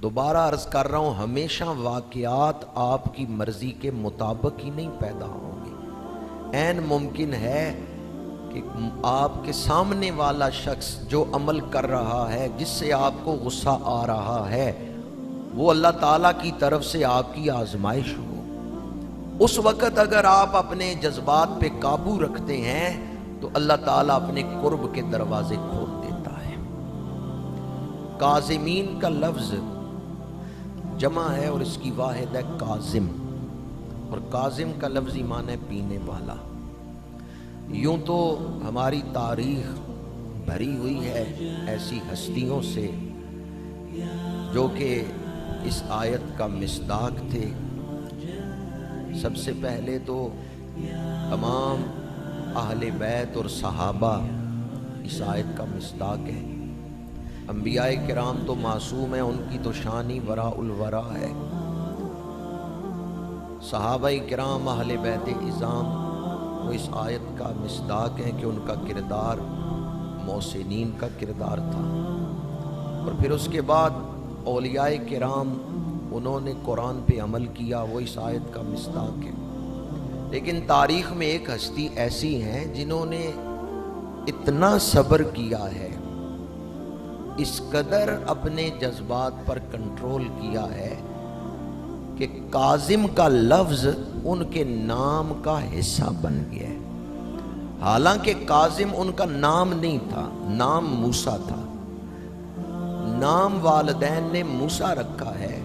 دوبارہ عرض کر رہا ہوں، ہمیشہ واقعات آپ کی مرضی کے مطابق ہی نہیں پیدا ہوں گے۔ عین ممکن ہے کہ آپ کے سامنے والا شخص جو عمل کر رہا ہے، جس سے آپ کو غصہ آ رہا ہے، وہ اللہ تعالیٰ کی طرف سے آپ کی آزمائش ہو۔ اس وقت اگر آپ اپنے جذبات پہ قابو رکھتے ہیں تو اللہ تعالیٰ اپنے قرب کے دروازے کھول دیتا ہے۔ کاظمین کا لفظ جمع ہے اور اس کی واحد ہے کاظم، اور کاظم کا لفظی معنی ہے پینے والا۔ یوں تو ہماری تاریخ بھری ہوئی ہے ایسی ہستیوں سے جو کہ اس آیت کا مصداق تھے۔ سب سے پہلے تو تمام اہل بیت اور صحابہ اس آیت کا مصداق ہے۔ انبیاء کرام تو معصوم ہیں، ان کی تو شان ہی وراء الورا ہے۔ صحابہ کرام اہل بیت اعظام وہ اس آیت کا مصداق ہیں کہ ان کا کردار محسنین کا کردار تھا۔ اور پھر اس کے بعد اولیاء کرام انہوں نے قرآن پہ عمل کیا، وہ اس آیت کا مصداق ہے۔ لیکن تاریخ میں ایک ہستی ایسی ہیں جنہوں نے اتنا صبر کیا ہے، اس قدر اپنے جذبات پر کنٹرول کیا ہے کہ کاظم کا لفظ ان کے نام کا حصہ بن گیا ہے۔ حالانکہ کاظم ان کا نام نہیں تھا، نام موسیٰ تھا، نام والدین نے موسیٰ رکھا ہے،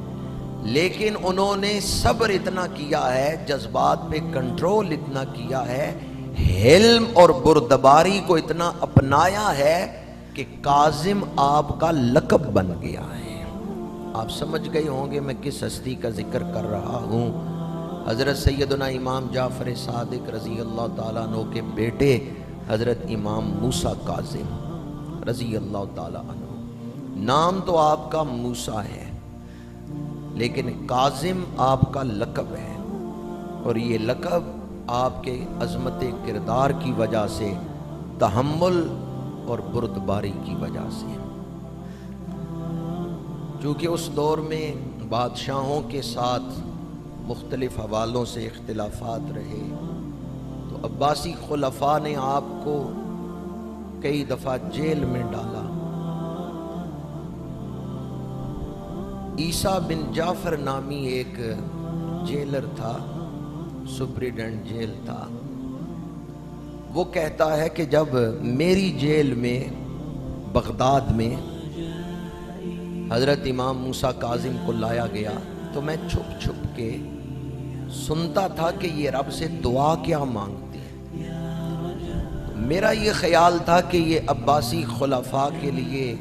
لیکن انہوں نے صبر اتنا کیا ہے، جذبات پہ کنٹرول اتنا کیا ہے، حلم اور بردباری کو اتنا اپنایا ہے کہ کاظم آپ کا لقب بن گیا ہے۔ آپ سمجھ گئے ہوں گے میں کس ہستی کا ذکر کر رہا ہوں۔ حضرت سیدنا امام جعفر صادق رضی اللہ تعالیٰ عنہ کے بیٹے حضرت امام موسیٰ کاظم رضی اللہ تعالیٰ عنہ۔ نام تو آپ کا موسیٰ ہے، لیکن کاظم آپ کا لقب ہے، اور یہ لقب آپ کے عظمت کردار کی وجہ سے، تحمل اور بردباری کی وجہ سے۔ چونکہ اس دور میں بادشاہوں کے ساتھ مختلف حوالوں سے اختلافات رہے، تو عباسی خلفاء نے آپ کو کئی دفعہ جیل میں ڈالا۔ عیسیٰ بن جعفر نامی ایک جیلر تھا، سپریڈنٹ جیل تھا، وہ کہتا ہے کہ جب میری جیل میں بغداد میں حضرت امام موسیٰ کاظم کو لایا گیا تو میں چھپ چھپ کے سنتا تھا کہ یہ رب سے دعا کیا مانگتے ہیں۔ میرا یہ خیال تھا کہ یہ عباسی خلفاء کے لیے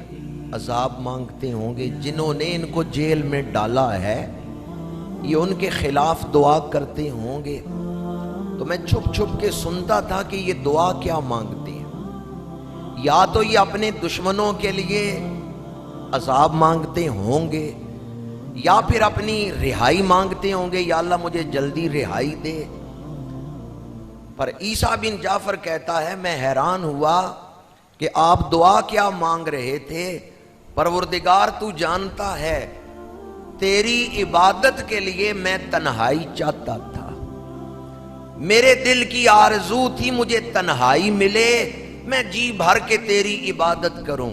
عذاب مانگتے ہوں گے، جنہوں نے ان کو جیل میں ڈالا ہے یہ ان کے خلاف دعا کرتے ہوں گے۔ تو میں چھپ چھپ کے سنتا تھا کہ یہ دعا کیا مانگتے ہیں، یا تو یہ اپنے دشمنوں کے لیے عذاب مانگتے ہوں گے، یا پھر اپنی رہائی مانگتے ہوں گے، یا اللہ مجھے جلدی رہائی دے۔ پر عیسیٰ بن جعفر کہتا ہے میں حیران ہوا کہ آپ دعا کیا مانگ رہے تھے۔ پروردگار تو جانتا ہے تیری عبادت کے لیے میں تنہائی چاہتا تھا، میرے دل کی آرزو تھی مجھے تنہائی ملے، میں جی بھر کے تیری عبادت کروں۔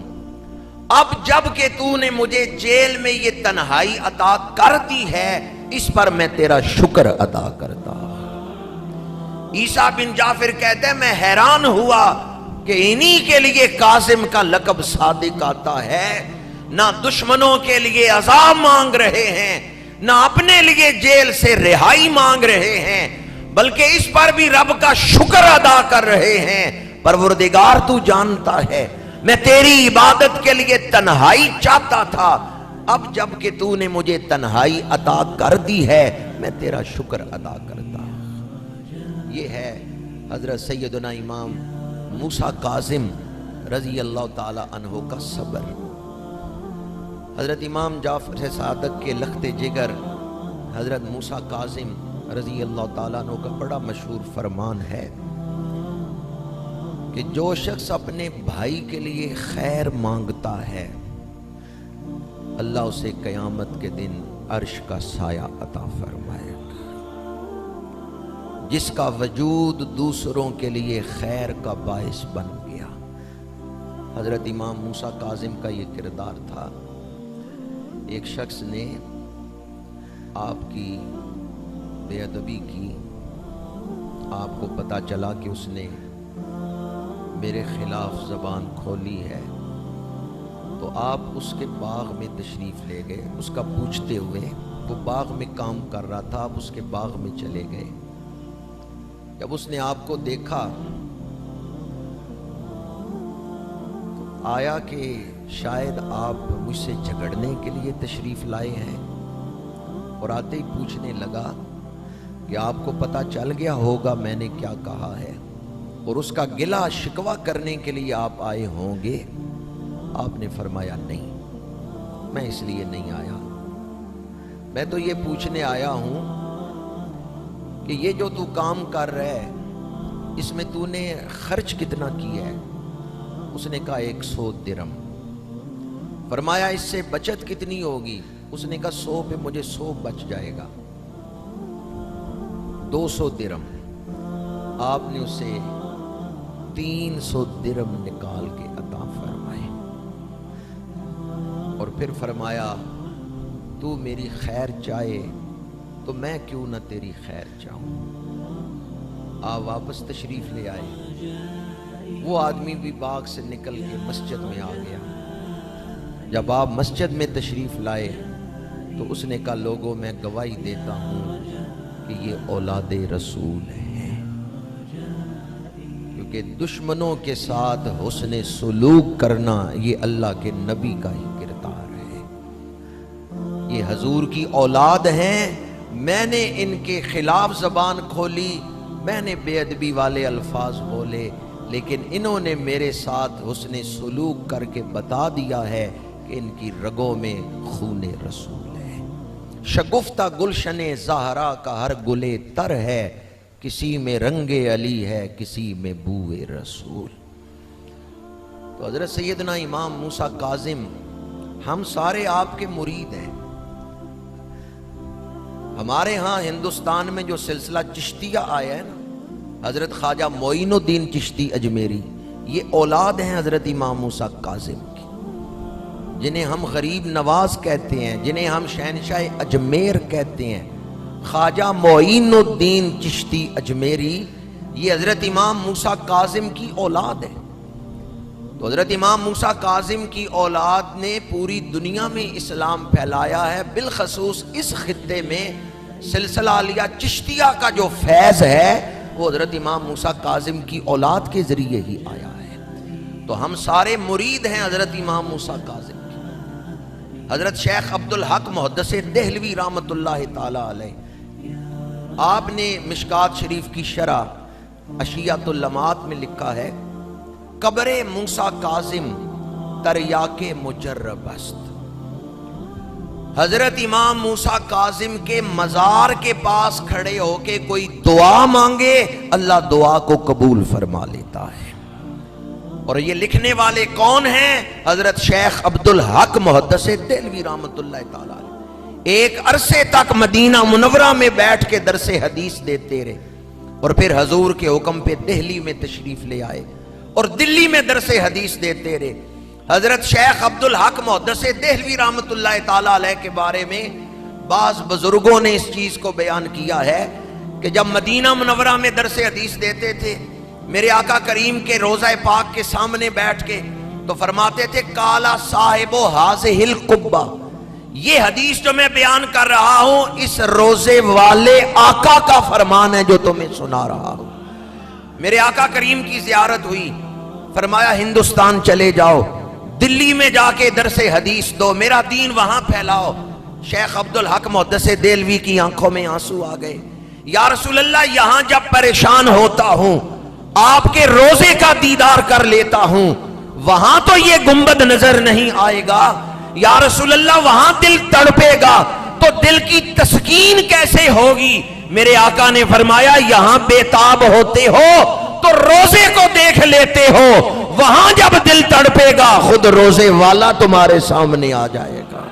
اب جب کہ تو نے مجھے جیل میں یہ تنہائی عطا کر دی ہے، اس پر میں تیرا شکر ادا کرتا۔ عیسیٰ بن جعفر کہتے ہیں میں حیران ہوا کہ انہی کے لیے کاظم کا لقب صادق آتا ہے، نہ دشمنوں کے لیے عذاب مانگ رہے ہیں، نہ اپنے لیے جیل سے رہائی مانگ رہے ہیں، بلکہ اس پر بھی رب کا شکر ادا کر رہے ہیں۔ پروردگار تو جانتا ہے میں تیری عبادت کے لیے تنہائی چاہتا تھا، اب جب کہ تو نے مجھے تنہائی عطا کر دی ہے میں تیرا شکر ادا کرتا۔ یہ ہے حضرت سیدنا امام موسیٰ کاظم رضی اللہ تعالی عنہ کا صبر۔ حضرت امام جعفر صادق کے لخت جگر حضرت موسیٰ کاظم رضی اللہ تعالیٰ عنہ کا بڑا مشہور فرمان ہے کہ جو شخص اپنے بھائی کے لیے خیر مانگتا ہے اللہ اسے قیامت کے دن عرش کا سایہ عطا فرمائے گا، جس کا وجود دوسروں کے لیے خیر کا باعث بن گیا۔ حضرت امام موسیٰ کاظم کا یہ کردار تھا۔ ایک شخص نے آپ کی بے ادبی کی، آپ کو پتہ چلا کہ اس نے میرے خلاف زبان کھولی ہے، تو آپ اس کے باغ میں تشریف لے گئے، اس کا پوچھتے ہوئے۔ وہ باغ میں کام کر رہا تھا، آپ اس کے باغ میں چلے گئے۔ جب اس نے آپ کو دیکھا تو آیا کہ شاید آپ مجھ سے جھگڑنے کے لیے تشریف لائے ہیں، اور آتے ہی پوچھنے لگا کہ آپ کو پتہ چل گیا ہوگا میں نے کیا کہا ہے، اور اس کا گلہ شکوہ کرنے کے لیے آپ آئے ہوں گے۔ آپ نے فرمایا نہیں، میں اس لیے نہیں آیا، میں تو یہ پوچھنے آیا ہوں کہ یہ جو تو کام کر رہا ہے اس میں تو نے خرچ کتنا کیا ہے؟ اس نے کہا 100 درم۔ فرمایا اس سے بچت کتنی ہوگی؟ اس نے کہا 100 پہ مجھے 100 بچ جائے گا، 200 درم۔ آپ نے اسے 300 درم نکال کے عطا فرمائے، اور پھر فرمایا تو میری خیر چاہے تو میں کیوں نہ تیری خیر چاہوں۔ آپ واپس تشریف لے آئے۔ وہ آدمی بھی باغ سے نکل کے مسجد میں آ گیا۔ جب آپ مسجد میں تشریف لائے تو اس نے کہا لوگوں میں گواہی دیتا ہوں کہ یہ اولاد رسول ہیں، کیونکہ دشمنوں کے ساتھ حسن سلوک کرنا یہ اللہ کے نبی کا ہی کردار ہے۔ یہ حضور کی اولاد ہیں، میں نے ان کے خلاف زبان کھولی، میں نے بے ادبی والے الفاظ بولے، لیکن انہوں نے میرے ساتھ حسن سلوک کر کے بتا دیا ہے کہ ان کی رگوں میں خون رسول ہے۔ شگفتہ گلشن زہرا کا ہر گلے تر ہے، کسی میں رنگ علی ہے کسی میں بوئے رسول۔ تو حضرت سیدنا امام موسیٰ کاظم، ہم سارے آپ کے مرید ہیں۔ ہمارے ہاں ہندوستان میں جو سلسلہ چشتیہ آیا ہے نا، حضرت خواجہ معین الدین چشتی اجمیری، یہ اولاد ہیں حضرت امام موسیٰ کاظم کی، جنہیں ہم غریب نواز کہتے ہیں، جنہیں ہم شہنشاہ اجمیر کہتے ہیں۔ خواجہ معین الدین چشتی اجمیری یہ حضرت امام موسیٰ کاظم کی اولاد ہے۔ تو حضرت امام موسیٰ کاظم کی اولاد نے پوری دنیا میں اسلام پھیلایا ہے، بالخصوص اس خطے میں سلسلہ عالیہ چشتیہ کا جو فیض ہے وہ حضرت امام موسیٰ کاظم کی اولاد کے ذریعے ہی آیا ہے۔ تو ہم سارے مرید ہیں حضرت امام موسیٰ کاظم کی۔ حضرت شیخ عبدالحق محدث دہلوی رحمۃ اللہ تعالی علیہ، آپ نے مشکات شریف کی شرح اشیات اللمعات میں لکھا ہے، قبر موسیٰ کاظم تریاک مجرب است۔ حضرت امام موسیٰ کاظم کے مزار کے پاس کھڑے ہو کے کوئی دعا مانگے، اللہ دعا کو قبول فرما لیتا ہے۔ اور یہ لکھنے والے کون ہیں؟ حضرت شیخ عبدالحق محدث دہلوی رحمۃ اللہ تعالی علیہ۔ ایک عرصے تک مدینہ منورہ میں بیٹھ کے درس حدیث دیتے رہے، اور پھر حضور کے حکم پہ دہلی میں تشریف لے آئے اور دلی میں درس حدیث دیتے رہے۔ حضرت شیخ عبدالحق محدث دہلوی رحمۃ اللہ تعالی علیہ کے بارے میں بعض بزرگوں نے اس چیز کو بیان کیا ہے کہ جب مدینہ منورہ میں درس حدیث دیتے تھے، میرے آقا کریم کے روضہ پاک کے سامنے بیٹھ کے تو فرماتے تھے کالا صاحب حاضہ القبہ، یہ حدیث جو میں بیان کر رہا ہوں اس روزے والے آقا کا فرمان ہے جو تمہیں سنا رہا ہوں۔ میرے آقا کریم کی زیارت ہوئی، فرمایا ہندوستان چلے جاؤ، دلی میں جا کے درس حدیث دو، میرا دین وہاں پھیلاؤ۔ شیخ عبدالحق محدث دہلوی کی آنکھوں میں آنسو آ گئے، یا رسول اللہ یہاں جب پریشان ہوتا ہوں آپ کے روزے کا دیدار کر لیتا ہوں، وہاں تو یہ گنبد نظر نہیں آئے گا، یا رسول اللہ وہاں دل تڑپے گا تو دل کی تسکین کیسے ہوگی؟ میرے آقا نے فرمایا یہاں بےتاب ہوتے ہو تو روزے کو دیکھ لیتے ہو، وہاں جب دل تڑپے گا خود روزے والا تمہارے سامنے آ جائے گا۔